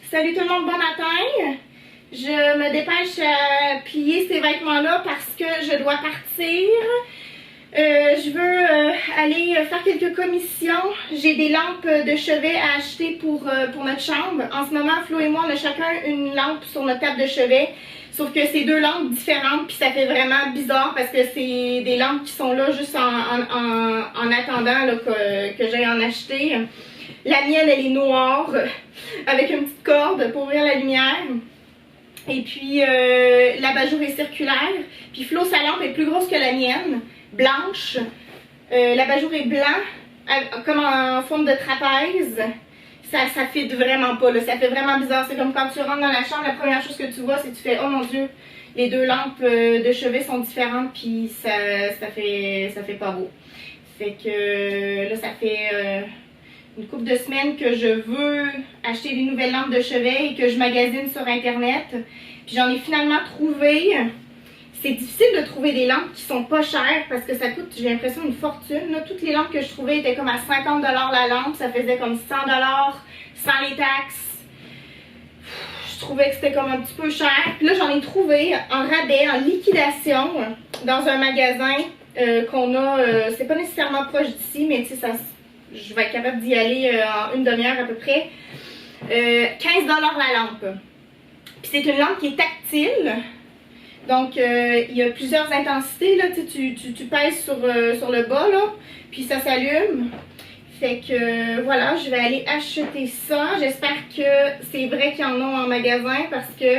Salut tout le monde, bon matin! Je me dépêche à plier ces vêtements-là parce que je dois partir. Je veux aller faire quelques commissions. J'ai des lampes de chevet à acheter pour notre chambre. En ce moment, Flo et moi, on a chacun une lampe sur notre table de chevet. Sauf que c'est deux lampes différentes, puis ça fait vraiment bizarre parce que c'est des lampes qui sont là juste en attendant là, que j'aille en acheter. La mienne, elle est noire, avec une petite corde pour ouvrir la lumière. Et puis, l'abat-jour est circulaire. Puis Flo, sa lampe est plus grosse que la mienne, blanche. L'abat-jour est blanc, comme en forme de trapèze. Ça fit vraiment pas, là. Ça fait vraiment bizarre. C'est comme quand tu rentres dans la chambre, la première chose que tu vois, c'est que tu fais « Oh mon Dieu, les deux lampes de chevet sont différentes, puis ça fait pas beau. » Fait que là, ça fait une couple de semaines que je veux acheter des nouvelles lampes de chevet et que je magasine sur Internet. Puis j'en ai finalement trouvé. C'est difficile de trouver des lampes qui sont pas chères parce que ça coûte, j'ai l'impression, une fortune. Là, toutes les lampes que je trouvais étaient comme à 50$ la lampe. Ça faisait comme 100$ sans les taxes. Je trouvais que c'était comme un petit peu cher. Puis là, j'en ai trouvé en rabais, en liquidation, dans un magasin qu'on a. C'est pas nécessairement proche d'ici, mais tu sais, je vais être capable d'y aller en une demi-heure à peu près. 15$ la lampe. Puis c'est une lampe qui est tactile. Donc, il y a plusieurs intensités, là, tu pèses sur le bas, là, puis ça s'allume. Fait que, voilà, je vais aller acheter ça. J'espère que c'est vrai qu'ils en ont en magasin parce que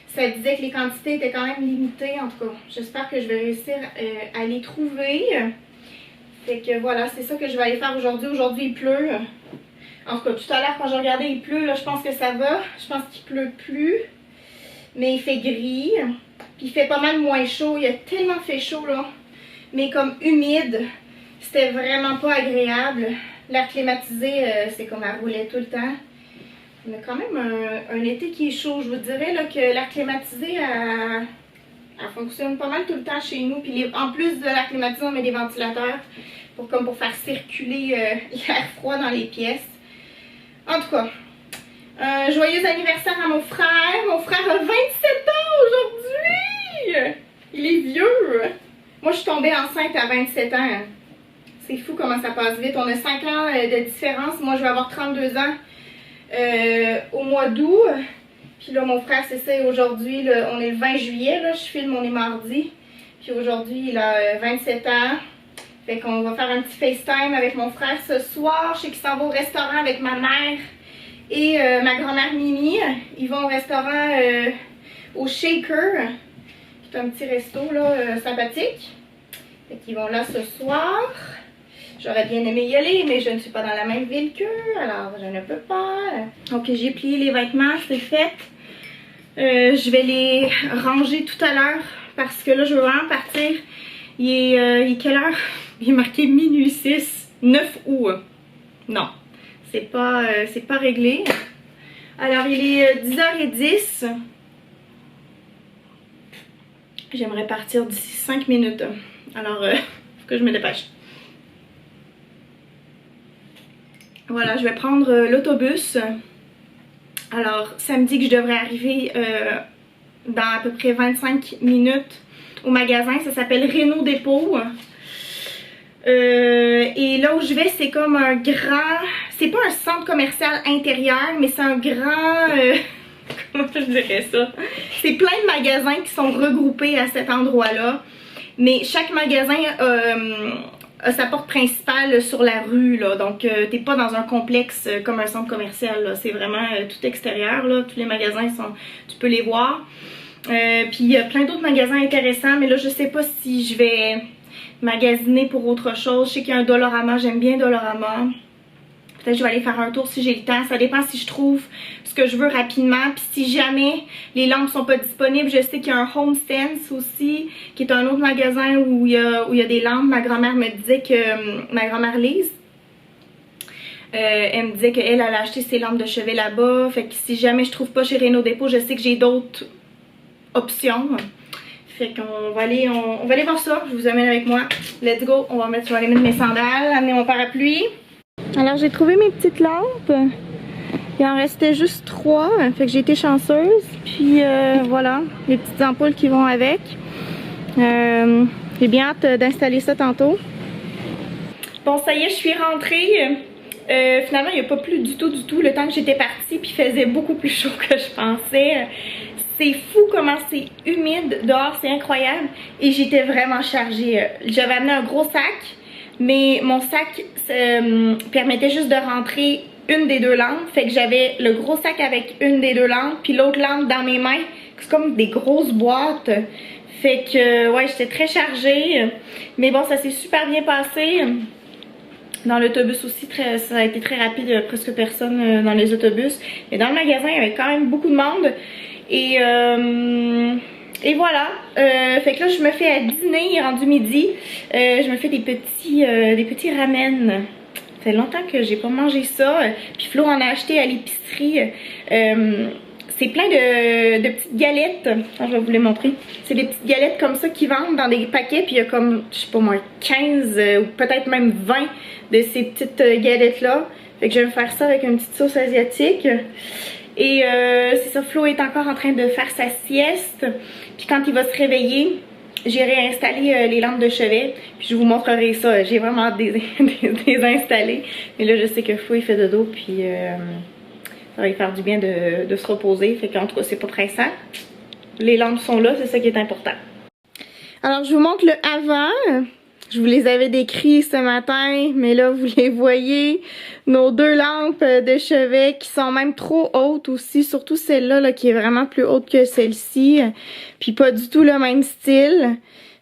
ça disait que les quantités étaient quand même limitées, en tout cas. J'espère que je vais réussir à les trouver. Fait que, voilà, c'est ça que je vais aller faire aujourd'hui. Aujourd'hui, il pleut. En tout cas, tout à l'heure, quand j'ai regardé, il pleut, là, je pense que ça va. Je pense qu'il pleut plus. Mais il fait gris. Puis il fait pas mal moins chaud. Il a tellement fait chaud, là. Mais comme humide. C'était vraiment pas agréable. L'air climatisé, c'est comme à rouler tout le temps. On a quand même un été qui est chaud. Je vous dirais là, que l'air climatisé, elle fonctionne pas mal tout le temps chez nous. Puis en plus de l'air climatisé, on met des ventilateurs pour faire circuler l'air froid dans les pièces. En tout cas, joyeux anniversaire à mon frère. Mon frère a 27 ans aujourd'hui. Il est vieux. Moi, je suis tombée enceinte à 27 ans. C'est fou comment ça passe vite. On a 5 ans de différence. Moi, je vais avoir 32 ans au mois d'août. Puis là, mon frère, c'est ça. Aujourd'hui, on est le 20 juillet. Là, je filme, on est mardi. Puis aujourd'hui, il a 27 ans. Fait qu'on va faire un petit FaceTime avec mon frère ce soir. Je sais qu'il s'en va au restaurant avec ma mère et ma grand-mère Mimi. Ils vont au restaurant au Shaker. C'est un petit resto là, sympathique. Fait qu'ils vont là ce soir. J'aurais bien aimé y aller, mais je ne suis pas dans la même ville qu'eux, alors je ne peux pas. Donc j'ai plié les vêtements, c'est fait. Je vais les ranger tout à l'heure parce que là je veux vraiment partir. Il est quelle heure? Il est marqué minuit 6, 9 août. Non, c'est pas réglé. Alors il est 10h10. J'aimerais partir d'ici 5 minutes. Alors, faut que je me dépêche. Voilà, je vais prendre l'autobus. Alors, ça me dit que je devrais arriver dans à peu près 25 minutes au magasin. Ça s'appelle Renault Dépôt. Et là où je vais, c'est comme un grand... C'est pas un centre commercial intérieur, mais c'est un grand... comment je dirais ça? C'est plein de magasins qui sont regroupés à cet endroit-là. Mais chaque magasin a sa porte principale sur la rue, là. Donc, t'es pas dans un complexe comme un centre commercial, c'est vraiment tout extérieur, là. Tous les magasins tu peux les voir. Puis, il y a plein d'autres magasins intéressants, mais là, je sais pas si je vais magasiner pour autre chose. Je sais qu'il y a un Dollarama, j'aime bien Dollarama. Peut-être que je vais aller faire un tour si j'ai le temps. Ça dépend si je trouve ce que je veux rapidement. Puis si jamais les lampes sont pas disponibles, je sais qu'il y a un Home Sense aussi, qui est un autre magasin où il y a des lampes. Ma grand-mère me disait que... Ma grand-mère Lise, elle me disait qu'elle allait acheter ses lampes de chevet là-bas. Fait que si jamais je trouve pas chez Renault Dépôt, je sais que j'ai d'autres options. Fait qu'on va aller voir ça. Je vous amène avec moi. Let's go. Je vais aller mettre mes sandales, amener mon parapluie. Alors j'ai trouvé mes petites lampes. Il en restait juste 3, fait que j'ai été chanceuse. Puis voilà, les petites ampoules qui vont avec. J'ai bien hâte d'installer ça tantôt. Bon, ça y est, je suis rentrée. Finalement, il n'y a pas plu du tout le temps que j'étais partie, puis il faisait beaucoup plus chaud que je pensais. C'est fou comment c'est humide dehors, c'est incroyable. Et j'étais vraiment chargée. J'avais amené un gros sac, mais mon sac permettait juste de rentrer une des 2 lampes. Fait que j'avais le gros sac avec une des 2 lampes, puis l'autre lampe dans mes mains. C'est comme des grosses boîtes. Fait que, ouais, j'étais très chargée. Mais bon, ça s'est super bien passé. Dans l'autobus aussi, ça a été très rapide, presque personne dans les autobus. Mais dans le magasin, il y avait quand même beaucoup de monde. Et voilà. Fait que là, je me fais à dîner, il est rendu midi. Je me fais des petits ramen. Ça fait longtemps que j'ai pas mangé ça. Puis Flo en a acheté à l'épicerie. C'est plein de petites galettes. Attends, je vais vous les montrer. C'est des petites galettes comme ça qui vendent dans des paquets. Puis il y a comme, je sais pas moi, 15 ou peut-être même 20 de ces petites galettes-là. Fait que je vais me faire ça avec une petite sauce asiatique. Et c'est ça, Flo est encore en train de faire sa sieste. Puis quand il va se réveiller, j'irai installer les lampes de chevet. Puis je vous montrerai ça. J'ai vraiment hâte de les installer. Mais là, je sais que Flo, il fait dodo. Puis ça va lui faire du bien de se reposer. Fait qu'en tout cas, c'est pas pressant. Les lampes sont là, c'est ça qui est important. Alors, je vous montre le avant. Je vous les avais décrits ce matin, mais là, vous les voyez. Nos 2 lampes de chevet qui sont même trop hautes aussi. Surtout celle-là là, qui est vraiment plus haute que celle-ci. Puis pas du tout le même style.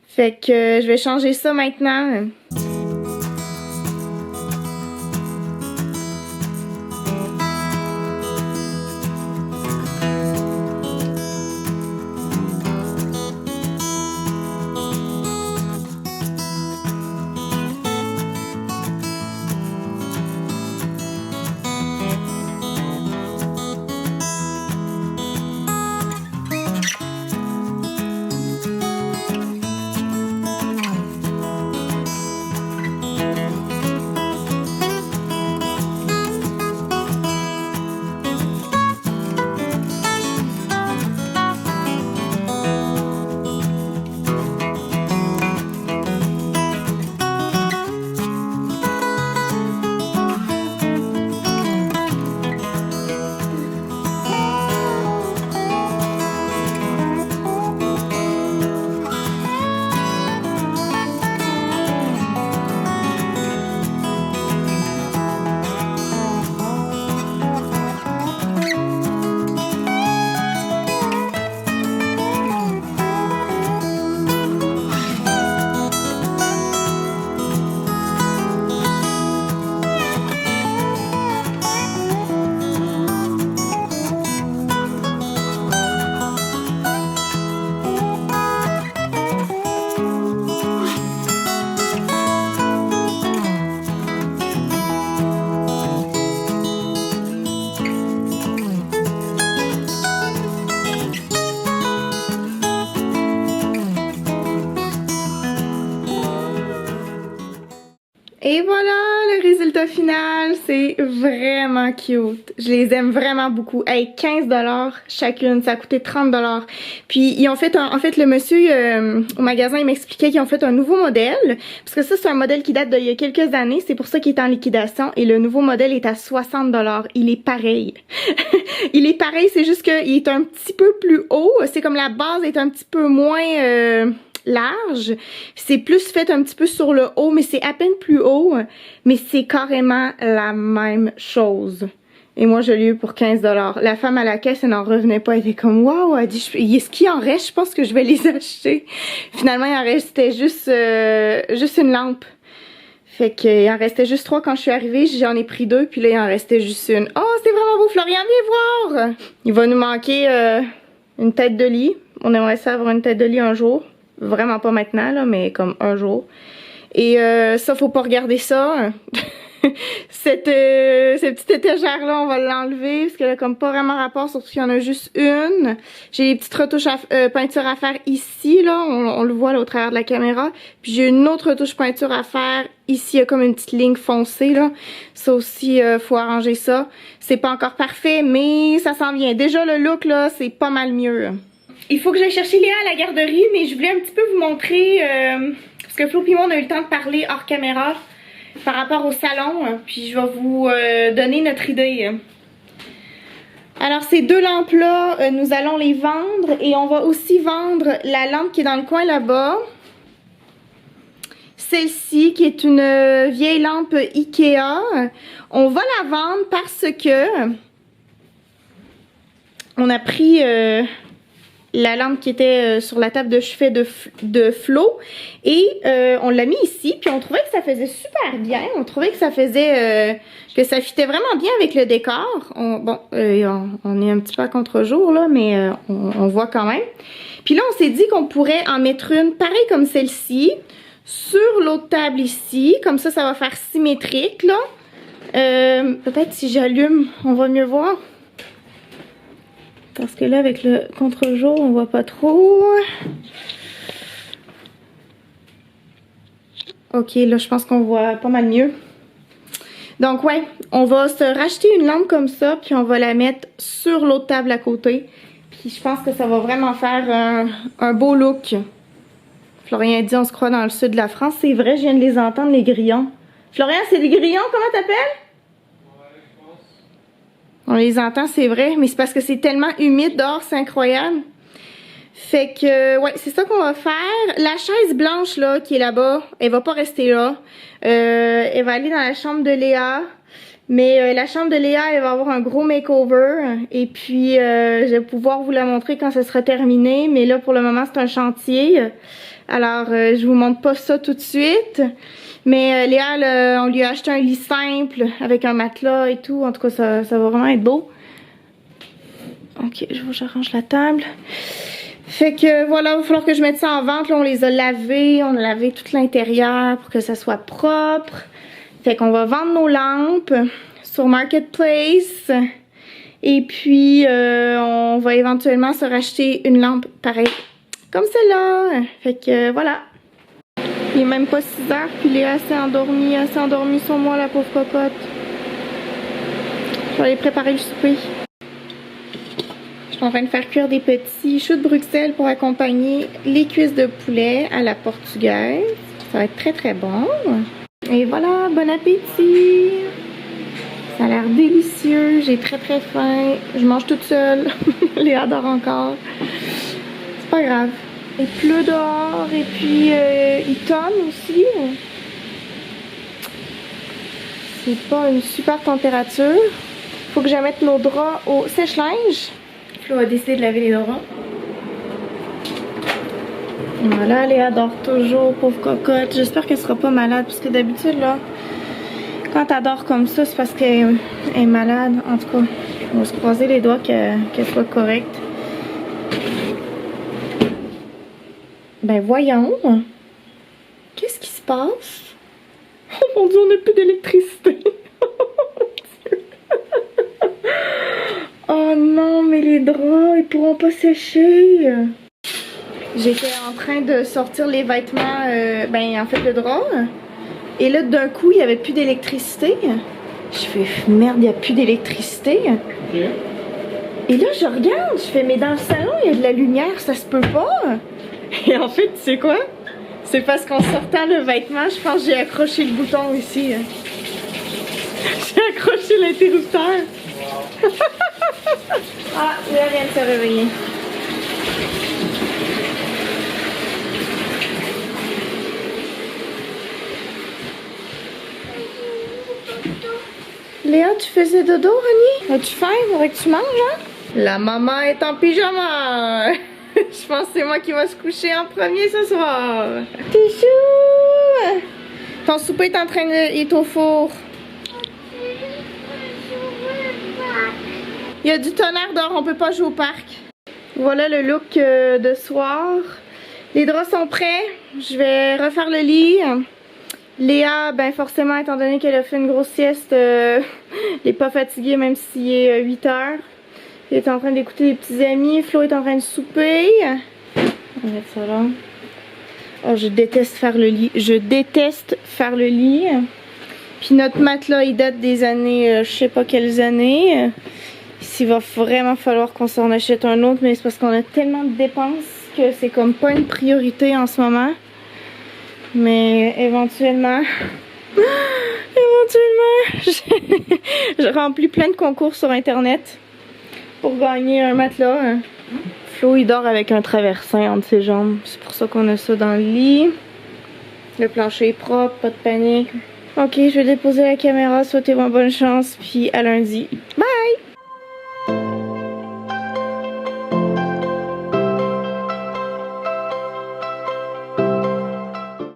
Fait que je vais changer ça maintenant. Et voilà le résultat final, c'est vraiment cute. Je les aime vraiment beaucoup. Hey, 15$ chacune, ça a coûté 30$. Puis ils ont fait en fait le monsieur au magasin, il m'expliquait qu'ils ont fait un nouveau modèle. Parce que ça c'est un modèle qui date d'il y a quelques années, c'est pour ça qu'il est en liquidation. Et le nouveau modèle est à 60$. Il est pareil. Il est pareil, c'est juste qu'il est un petit peu plus haut. C'est comme la base est un petit peu moins... large, c'est plus fait un petit peu sur le haut, mais c'est à peine plus haut, mais c'est carrément la même chose. Et moi, je l'ai eu pour 15$. La femme à la caisse, elle n'en revenait pas. Elle était comme, waouh, elle dit, est-ce qu'il en reste? Je pense que je vais les acheter. Finalement, il en restait juste une lampe. Fait qu'il en restait juste 3 quand je suis arrivée. J'en ai pris 2, puis là, il en restait juste une. Oh, c'est vraiment beau, Florian, viens voir! Il va nous manquer une tête de lit. On aimerait ça avoir une tête de lit un jour. Vraiment pas maintenant, là, mais comme un jour. Et ça, faut pas regarder ça. Cette petite étagère-là, on va l'enlever parce qu'elle a comme pas vraiment rapport, surtout qu'il y en a juste une. J'ai des petites retouches peinture à faire ici, là. On le voit là, au travers de la caméra. Puis j'ai une autre retouche peinture à faire ici. Il y a comme une petite ligne foncée, là. Ça aussi, faut arranger ça. C'est pas encore parfait, mais ça s'en vient. Déjà, le look, là, c'est pas mal mieux. Il faut que j'aille chercher Léa à la garderie, mais je voulais un petit peu vous montrer... parce que Flo et moi, on a eu le temps de parler hors caméra par rapport au salon, puis je vais vous donner notre idée. Alors ces deux lampes-là, nous allons les vendre et on va aussi vendre la lampe qui est dans le coin là-bas. Celle-ci qui est une vieille lampe Ikea. On va la vendre parce que on a pris... la lampe qui était sur la table de chevet de Flo et on l'a mis ici puis on trouvait que ça faisait super bien, on trouvait que ça faisait que ça fitait vraiment bien avec le décor. On est un petit peu à contre-jour là, mais on voit quand même. Puis là on s'est dit qu'on pourrait en mettre une pareille comme celle-ci sur l'autre table ici, comme ça va faire symétrique là. Peut-être si j'allume on va mieux voir. Parce que là, avec le contre-jour, on voit pas trop. Ok, là, je pense qu'on voit pas mal mieux. Donc, ouais, on va se racheter une lampe comme ça, puis on va la mettre sur l'autre table à côté. Puis je pense que ça va vraiment faire un beau look. Florian dit, on se croit dans le sud de la France. C'est vrai, je viens de les entendre, les grillons. Florian, c'est des grillons, comment t'appelles? On les entend, c'est vrai, mais c'est parce que c'est tellement humide dehors, c'est incroyable. Fait que, ouais, c'est ça qu'on va faire. La chaise blanche, là, qui est là-bas, elle va pas rester là. Elle va aller dans la chambre de Léa. Mais la chambre de Léa, elle va avoir un gros makeover. Et puis, je vais pouvoir vous la montrer quand ça sera terminé. Mais là, pour le moment, c'est un chantier. Alors, je vous montre pas ça tout de suite. Mais Léa, on lui a acheté un lit simple avec un matelas et tout. En tout cas, ça va vraiment être beau. Ok, j'arrange la table. Fait que voilà, il va falloir que je mette ça en vente. Là, on les a lavés. On a lavé tout l'intérieur pour que ça soit propre. Fait qu'on va vendre nos lampes sur Marketplace. Et puis, on va éventuellement se racheter une lampe pareille comme celle-là. Fait que voilà. Il est même pas 6 heures, puis Léa s'est endormie sur moi, la pauvre cocotte. Je vais aller préparer le souper. Je suis en train de faire cuire des petits choux de Bruxelles pour accompagner les cuisses de poulet à la portugaise. Ça va être très très bon. Et voilà, bon appétit! Ça a l'air délicieux, j'ai très très faim. Je mange toute seule. Léa dort encore. C'est pas grave. Il pleut dehors et puis il tonne aussi. C'est pas une super température. Faut que je mette nos draps au sèche-linge. Flo a décidé de laver les draps. Voilà, Léa dort toujours, pauvre cocotte. J'espère qu'elle sera pas malade parce que d'habitude là, quand elle dort comme ça, c'est parce qu'elle est malade. En tout cas, on va se croiser les doigts qu'elle soit correcte. Ben voyons. Qu'est-ce qui se passe? Oh mon Dieu, on n'a plus d'électricité. Oh non, mais les draps, ils pourront pas sécher. J'étais en train de sortir les vêtements, ben en fait le drap. Et là, d'un coup, il n'y avait plus d'électricité. Je fais, merde, il n'y a plus d'électricité. Okay. Et là, je regarde, je fais, mais dans le salon, il y a de la lumière, ça se peut pas. Et en fait, tu sais quoi? C'est parce qu'en sortant le vêtement, je pense que j'ai accroché le bouton ici. J'ai accroché l'interrupteur. Wow. Ah, Léa vient de se réveiller. Léa, tu faisais dodo, Ronnie? As-tu faim? Faudrait que tu manges, hein? La maman est en pyjama. Je pense que c'est moi qui va se coucher en premier ce soir. T'es chou! Ton souper est en train de... est au four. Il y a du tonnerre dehors, on peut pas jouer au parc. Voilà le look de soir. Les draps sont prêts. Je vais refaire le lit. Léa, ben forcément, étant donné qu'elle a fait une grosse sieste, elle est pas fatiguée même s'il est 8 heures. Elle est en train d'écouter les petits amis. Flo est en train de souper. On va mettre ça là. Oh, je déteste faire le lit. Je déteste faire le lit. Puis notre matelas, il date des années, je sais pas quelles années. Il va vraiment falloir qu'on s'en achète un autre, mais c'est parce qu'on a tellement de dépenses que c'est comme pas une priorité en ce moment. Mais éventuellement, je remplis plein de concours sur internet pour gagner un matelas. Flo, il dort avec un traversin entre ses jambes. C'est pour ça qu'on a ça dans le lit. Le plancher est propre, pas de panique. Ok, je vais déposer la caméra. Souhaitez-moi bonne chance, puis à lundi. Bye!